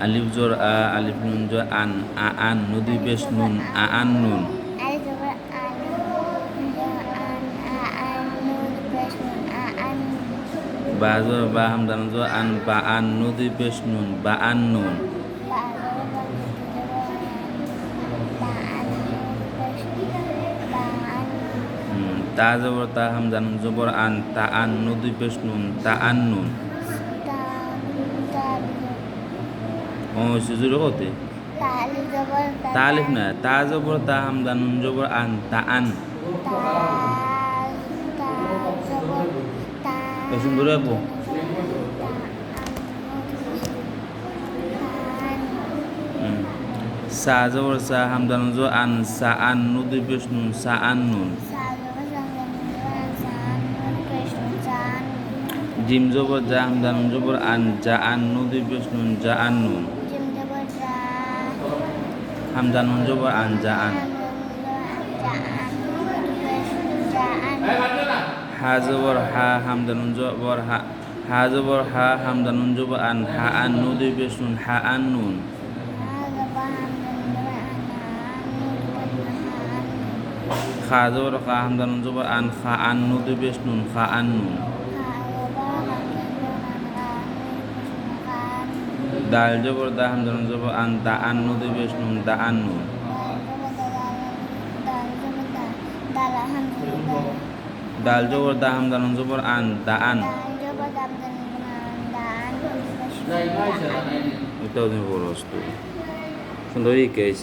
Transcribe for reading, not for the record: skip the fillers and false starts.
আলিফ জোর আ, আলিফ নুন জোর আন, আ আন, নুদি পেশ নুন, আ আন নুন। আলিফ জবর আন, আন, আন, নুন পেশ নুন, আন। বা জোর বা, হামজা নুন জোর আন, বা আন, নুদি পেশ নুন, বা আন নুন। বা জবর বা, নুন জবর আন, বা আন, নুন পেশ নুন, বা আন। তা জবর তা, হামজা নুন জবর আন, তা আন, নুদি পেশ নুন, তা আন নুন। তা, তা, ও সুজুর হতে তা আলিফ জবর তা, তা তা, আলিফ না, তা জবর তা, হামজা নুন জবর আন, তা আন। তা, তা জবর তা, পেছন ধরে আপু। নুন জবর আন, তা আন, নুন পেশ নুন, তা আন। সা জবর সা, হামজা নুন জবর আন, সা আন, নুদি পেশ নুন, সা আন নুন। সা জবর সা, নুন জবর আন, সা আন, নুন পেশ নুন, সা আন। জিম জবর জা, হামজা নুন জবর আন, জা আন, নুদি পেশ নুন, জা আন নুন। জিম জবর জা, হামজা নুন জবর আন, জা আন। হা জবর হা, হামজা নুন জবর হা, হা জবর হা, হামজা নুন জবর আন, হা আন, নুদি পেশ নুন, হা আন নুন। খা জবর খা, হামজা নুন জবর আন, খা আন, নুদি পেশ নুন, খা আন নুন। দাল জবর দা, হামজা নুন জবর আন, দা আন, নুদি পেশ নুন, দা আন নুন। দাল জবর দা, হামজা নুন জবর আন, দা আন। এটাও তুমি বড় সুন্দর